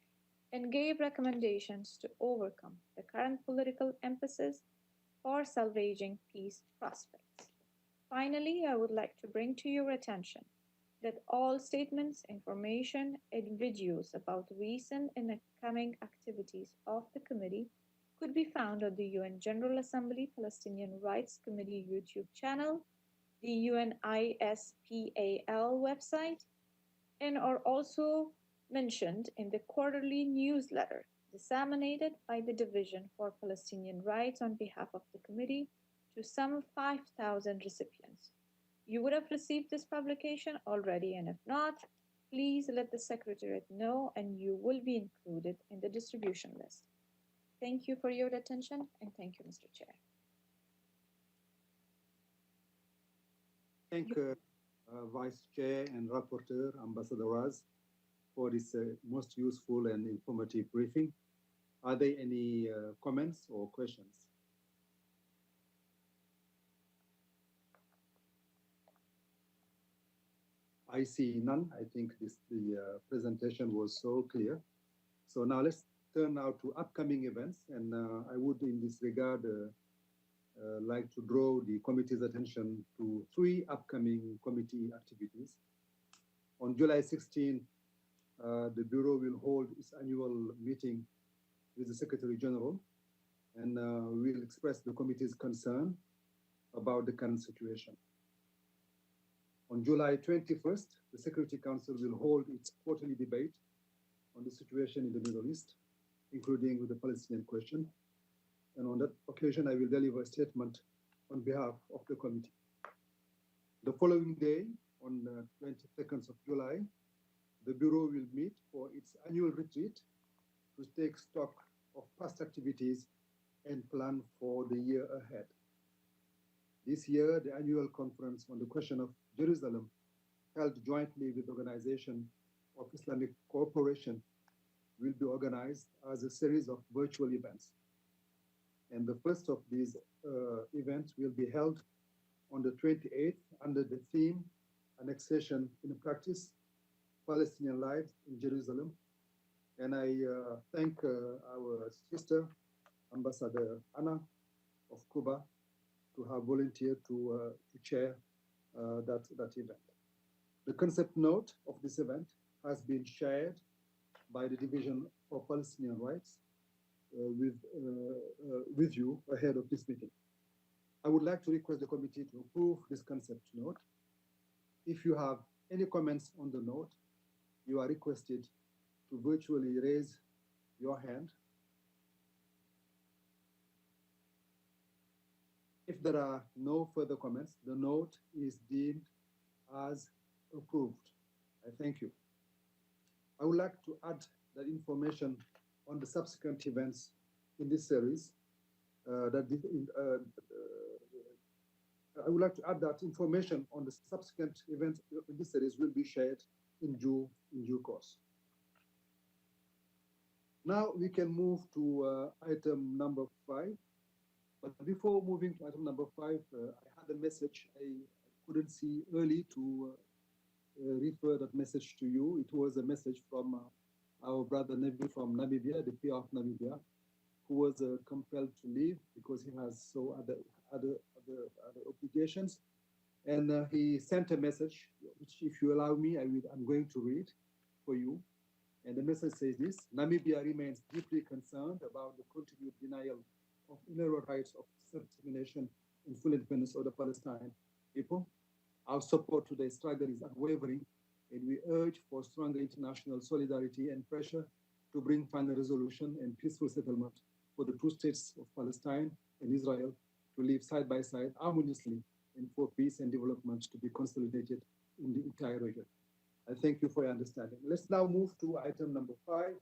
and gave recommendations to overcome the current political emphasis for salvaging peace prospects. Finally, I would like to bring to your attention that all statements, information, and videos about recent and upcoming activities of the committee could be found on the UN General Assembly Palestinian Rights Committee YouTube channel, the UNISPAL website, and are also mentioned in the quarterly newsletter disseminated by the Division for Palestinian Rights on behalf of the committee to some 5,000 recipients. You would have received this publication already, and if not, please let the Secretariat know and you will be included in the distribution list. Thank you for your attention, and thank you, Mr. Chair. Thank Vice Chair and Rapporteur, Ambassador Raz, for this most useful and informative briefing. Are there any comments or questions? I see none. I think the presentation was so clear. So now let's turn now to upcoming events. And I would, in this regard, like to draw the committee's attention to 3 upcoming committee activities. On July 16, the Bureau will hold its annual meeting with the Secretary General, and will express the committee's concern about the current situation. On July 21st, the Security Council will hold its quarterly debate on the situation in the Middle East, including with the Palestinian question. And on that occasion, I will deliver a statement on behalf of the committee. The following day, on the 22nd of July, the Bureau will meet for its annual retreat to take stock of past activities and plan for the year ahead. This year, the annual conference on the question of Jerusalem, held jointly with the Organization of Islamic Cooperation, will be organized as a series of virtual events. And the first of these events will be held on the 28th under the theme Annexation in Practice, Palestinian Lives in Jerusalem. And I thank our sister, Ambassador Anna of Cuba, to have volunteered to chair that event. The concept note of this event has been shared by the Division for Palestinian Rights with you ahead of this meeting. I would like to request the committee to approve this concept note. If you have any comments on the note, you are requested to virtually raise your hand. If there are no further comments, the note is deemed as approved. I thank you. I would like to add that information on the subsequent events in this series. I would like to add that information on the subsequent events in this series will be shared in due course. Now we can move to item number 5. But before moving to item number 5, I had a message I couldn't see early to refer that message to you. It was a message from our brother Nevi from Namibia, the PR of Namibia, who was compelled to leave because he has other obligations. And he sent a message, which, if you allow me, I'm going to read for you. And the message says this: Namibia remains deeply concerned about the continued denial of inalienable rights of self-determination and full independence of the Palestinian people. Our support to the struggle is unwavering, and we urge for stronger international solidarity and pressure to bring final resolution and peaceful settlement for the two states of Palestine and Israel to live side by side harmoniously and for peace and development to be consolidated in the entire region. I thank you for your understanding. Let's now move to item number 5,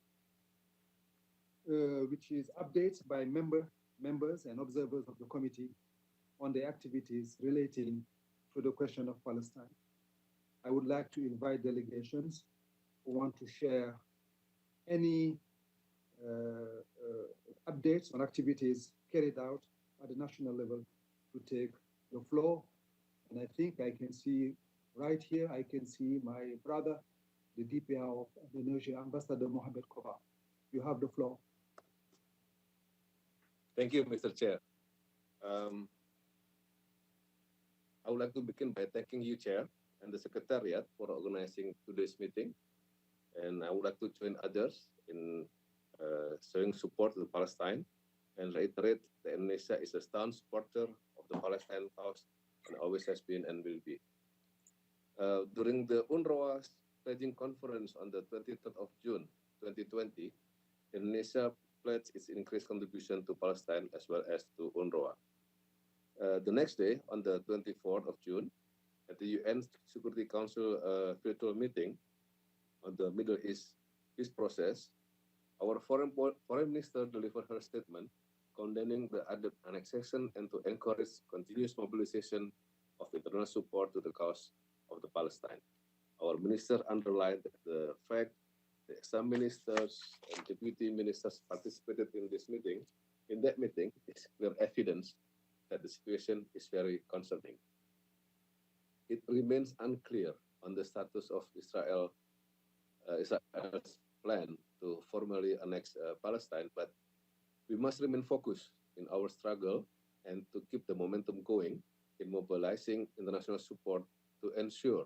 which is updates by members and observers of the committee on the activities relating to the question of Palestine. I would like to invite delegations who want to share any updates on activities carried out at the national level to take the floor. And I think I can see right here, I can see my brother, the DPR of Indonesia, Ambassador Mohammed Koba. You have the floor. Thank you, Mr. Chair. I would like to begin by thanking you, Chair, and the Secretariat for organizing today's meeting. And I would like to join others in showing support to Palestine and reiterate that Indonesia is a staunch supporter of the Palestine cause and always has been and will be. During the UNRWA pledging conference on the 23rd of June 2020, Indonesia pledged its increased contribution to Palestine as well as to UNRWA. The next day, on the 24th of June, at the UN Security Council virtual meeting on the Middle East peace process, our foreign minister delivered her statement condemning the annexation and to encourage continuous mobilization of international support to the cause of the Palestine. Our minister underlined the fact that some ministers and deputy ministers participated in this meeting. In that meeting, is clear evidence that the situation is very concerning. It remains unclear on the status of Israel's plan to formally annex Palestine, but we must remain focused in our struggle and to keep the momentum going in mobilizing international support to ensure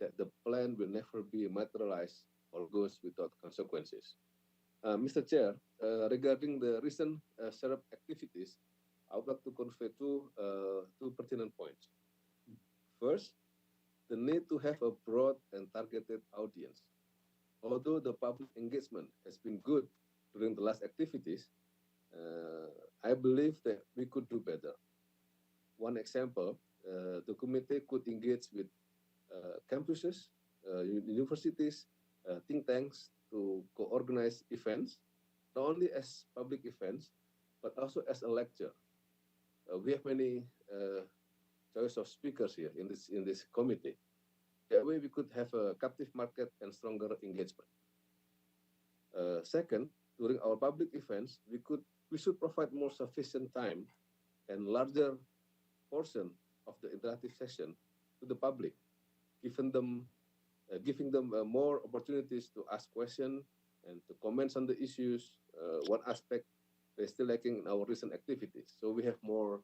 that the plan will never be materialized or goes without consequences. Mr. Chair, regarding the recent SERP activities, I would like to convey two pertinent points. First, the need to have a broad and targeted audience. Although the public engagement has been good during the last activities, I believe that we could do better. One example, the committee could engage with campuses, universities, think tanks to co-organize events, not only as public events, but also as a lecture. We have many choice of speakers here in this committee. That way we could have a captive market and stronger engagement. Second, during our public events, we should provide more sufficient time and larger portion of the interactive session to the public, giving them more opportunities to ask questions and to comment on the issues. One aspect they're still lacking in our recent activities. So we have more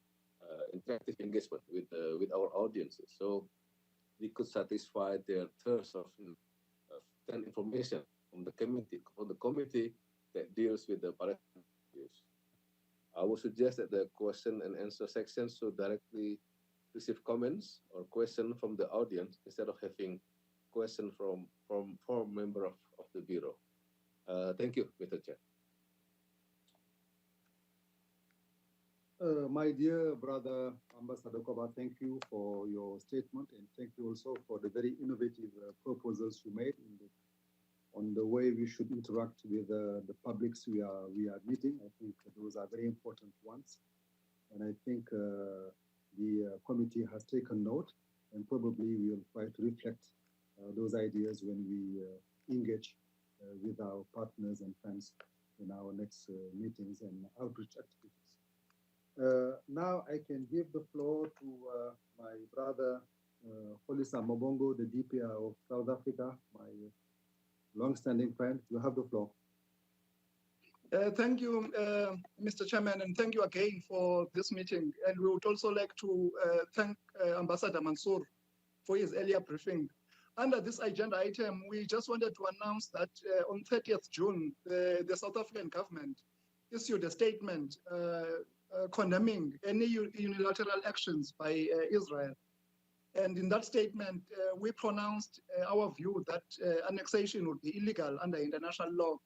interactive engagement with our audiences. So we could satisfy their thirst of information from the committee that deals with the Palestinian issues. I would suggest that the question and answer section should directly receive comments or questions from the audience instead of having questions from member of the Bureau. Thank you, Mr. Chair. My dear brother, Ambassador Koba, thank you for your statement, and thank you also for the very innovative proposals you made on the way we should interact with the publics we are meeting. I think those are very important ones, and I think the committee has taken note, and probably we will try to reflect those ideas when we engage with our partners and friends in our next meetings and outreach activities. Now I can give the floor to my brother Holisa Mobongo, the DPR of South Africa, my long-standing friend. You have the floor. Thank you, Mr. Chairman, and thank you again for this meeting. And we would also like to thank Ambassador Mansour for his earlier briefing. Under this agenda item, we just wanted to announce that on 30th June, the South African government issued a statement condemning any unilateral actions by Israel. And in that statement, we pronounced our view that annexation would be illegal under international law,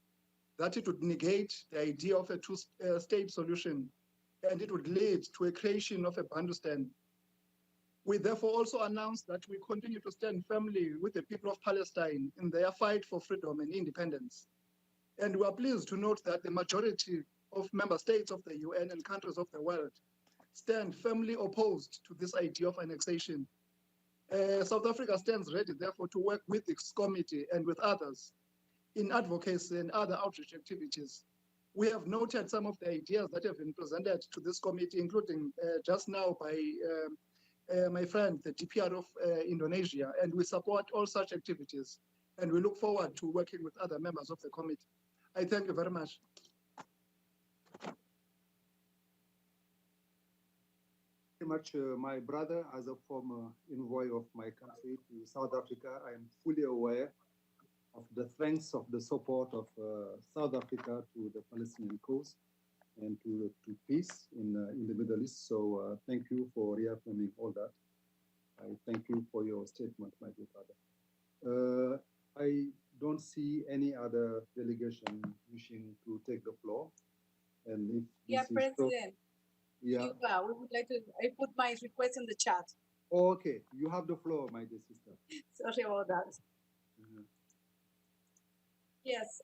that it would negate the idea of a two-state solution, and it would lead to a creation of a Bantustan. We therefore also announced that we continue to stand firmly with the people of Palestine in their fight for freedom and independence. And we are pleased to note that the majority of member states of the UN and countries of the world stand firmly opposed to this idea of annexation. South Africa stands ready, therefore, to work with this committee and with others in advocacy and other outreach activities. We have noted some of the ideas that have been presented to this committee, including just now by my friend, the DPR of Indonesia, and we support all such activities. And we look forward to working with other members of the committee. I thank you very much. Much, my brother, as a former envoy of my country to South Africa, I am fully aware of the strength of the support of South Africa to the Palestinian cause and to peace in the Middle East. So thank you for reaffirming all that. I thank you for your statement, my dear brother. I don't see any other delegation wishing to take the floor. And if yeah, President. Yeah. We would like to. I put my request in the chat. Oh, okay, you have the floor, my dear sister. Sorry about that. Mm-hmm. Yes.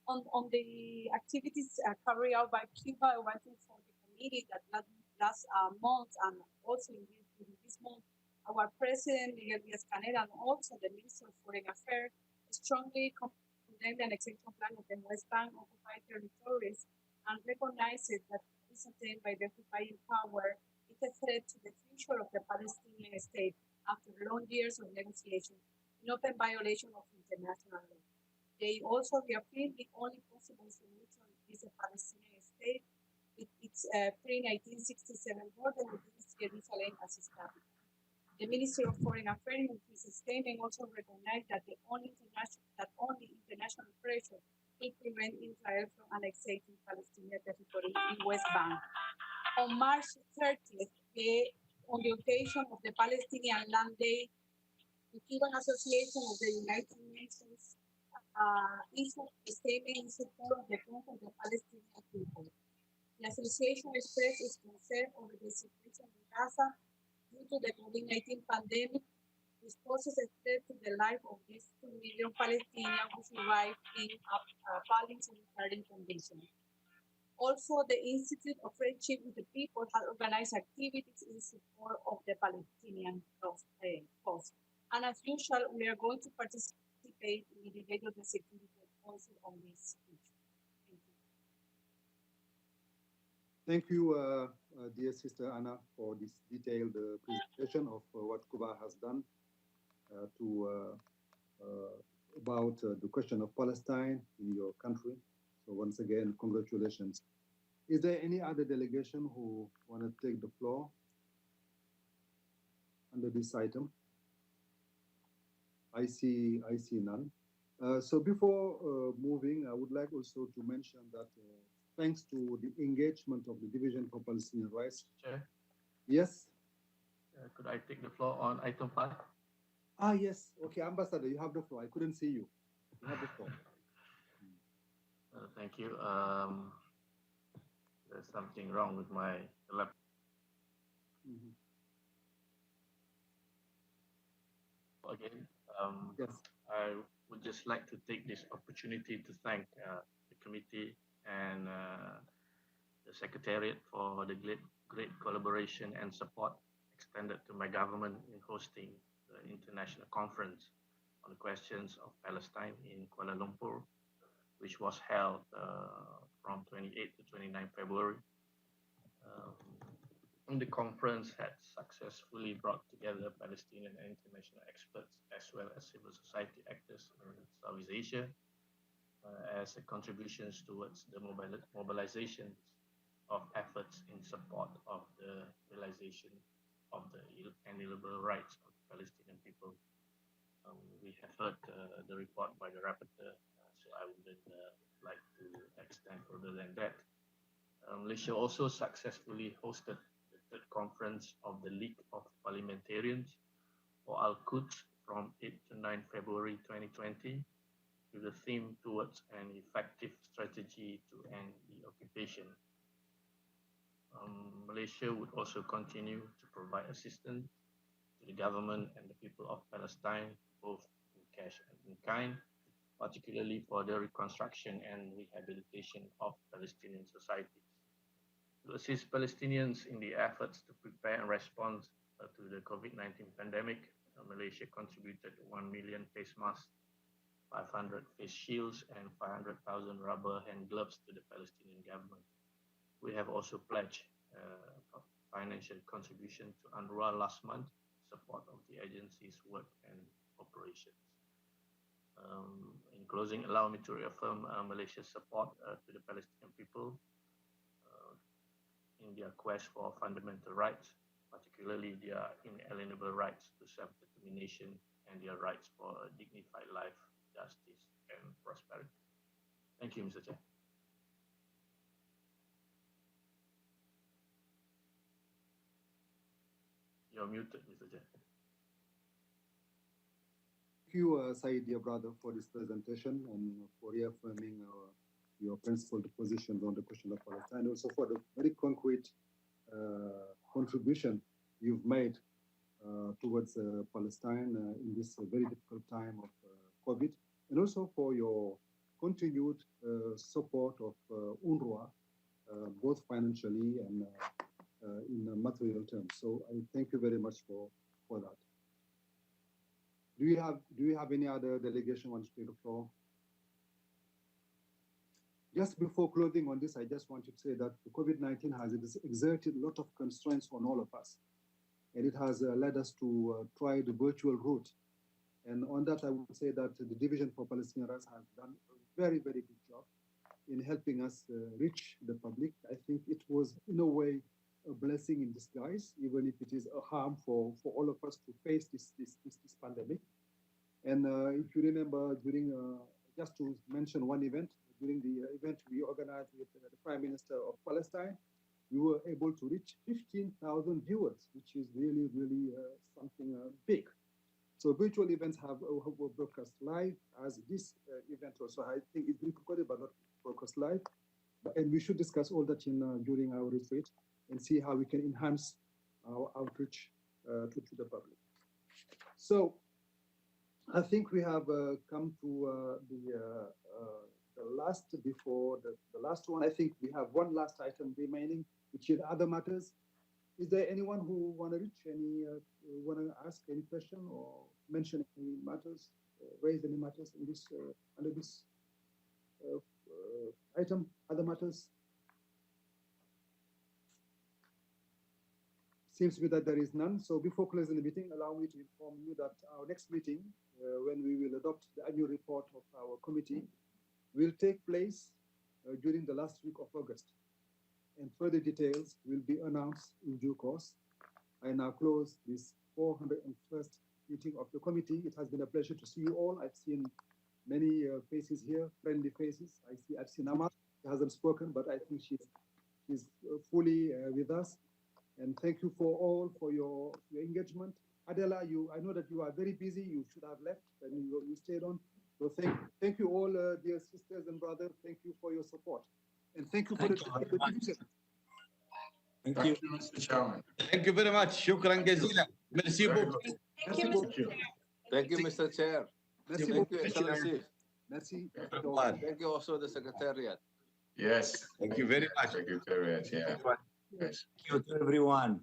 On the activities carried out by Cuba, I want to inform the committee that last month and also in this month, our President Miguel Díaz-Canel and also the Minister of Foreign Affairs strongly condemned the annexation plan of the West Bank occupied territories and recognized that attained by the occupying power is a threat to the future of the Palestinian state after long years of negotiation in open violation of international law. They also reaffirmed the only possible solution is a Palestinian state with its its pre-1967 border with East Jerusalem as its capital. The Ministry of Foreign Affairs in his statement also recognized that only international pressure could prevent Israel from annexing Palestinian territory in West Bank. On March 30th, on the occasion of the Palestinian Land Day, the Cuban Association of the United Nations issued a statement in support of the cause of the Palestinian people. The association expressed its concern over the situation in Gaza due to the COVID-19 pandemic, which poses a threat to the life of these 2 million Palestinians who survive in appalling sanitary conditions. Also, the Institute of Friendship with the People has organized activities in support of the Palestinian cause. And as usual, we are going to participate in the debate of the Security Council on this issue. Thank you, dear Sister Anna, for this detailed presentation of what Cuba has done about the question of Palestine in your country. So once again, congratulations. Is there any other delegation who want to take the floor under this item? I see none. So before moving, I would like also to mention that thanks to the engagement of the Division for Palestinian Rights. Chair? Yes? Could I take the floor on item 5? Ah, yes. Okay, Ambassador, you have the floor. I couldn't see you. You have the floor. Thank you. There's something wrong with my laptop. Again, yes. I would just like to take this opportunity to thank the committee and the Secretariat for the great collaboration and support extended to my government in hosting the international conference on the questions of Palestine in Kuala Lumpur, which was held from 28 to 29 February. The conference had successfully brought together Palestinian and international experts as well as civil society actors in Southeast Asia as a contributions towards the mobilization of efforts in support of the realization of the inalienable rights of the Palestinian people. We have heard the report by the rapporteur, so I wouldn't like to extend further than that. Malaysia also successfully hosted the third conference of the League of Parliamentarians, or Al-Quds, from 8 to 9 February 2020, with the theme towards an effective strategy to end the occupation. Malaysia would also continue to provide assistance to the government and the people of Palestine, both in cash and in kind, particularly for the reconstruction and rehabilitation of Palestinian societies. To assist Palestinians in the efforts to prepare and respond to the COVID-19 pandemic, Malaysia contributed 1 million face masks, 500 face shields, and 500,000 rubber hand gloves to the Palestinian government. We have also pledged financial contribution to UNRWA last month, support of the agency's work and operations. In closing, allow me to reaffirm Malaysia's support to the Palestinian people in their quest for fundamental rights, particularly their inalienable rights to self-determination and their rights for a dignified life, justice, and prosperity. Thank you, Mr. Chair. You're muted, Mr. Chair. Thank you, Said, dear brother, for this presentation and for reaffirming your principled positions on the question of Palestine, also for the very concrete contribution you've made towards Palestine in this very difficult time of COVID, and also for your continued support of UNRWA, both financially and in material terms. So I thank you very much for that. Do you have any other delegation want to take the floor? Just before closing on this, I just want to say that the COVID-19 has exerted a lot of constraints on all of us, and it has led us to try the virtual route. And on that, I would say that the Division for Palestinian Rights has done a very, very good job. in helping us reach the public. I think it was, in a way, a blessing in disguise, even if it is a harm for all of us to face this pandemic. And if you remember, during just to mention one event, during the event we organized with the Prime Minister of Palestine, we were able to reach 15,000 viewers, which is really, really something big. So virtual events have broadcast live, as this event also. I think it's been recorded but not broadcast live. And we should discuss all that during our retreat and see how we can enhance our outreach to the public. So I think we have come to the last, before the last one. I think we have one last item remaining, which is other matters. Is there anyone who want to reach any, want to ask any question or mention any matters, raise any matters in this under this item, other matters? Seems to be that there is none. So before closing the meeting, allow me to inform you that our next meeting, when we will adopt the annual report of our committee, will take place during the last week of August. And further details will be announced in due course. I now close this 401st meeting of the committee. It has been a pleasure to see you all. I've seen many faces here, friendly faces. I've seen Amar. She hasn't spoken, but I think she's fully with us. And thank you for your engagement. Adela, I know that you are very busy. You should have left, and you stayed on. So thank you all, dear sisters and brothers. Thank you for your support. And thank you for the contribution. Thank you, Mr. Chairman. Thank you very much. Shukran jazeela. Merci beaucoup. Thank you, Mr. Chair. Thank you, Mr. Chair. Merci Thank beaucoup. you, Excellency. Merci. Thank you also the Secretariat. Yes. Thank you very much. Secretariat, yeah. Yes. thank you to everyone.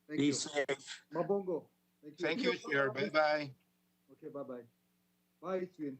Thank Be you. safe. Mabongo. Thank you, Chair. Bye-bye. Okay, bye-bye. Bye, Twin.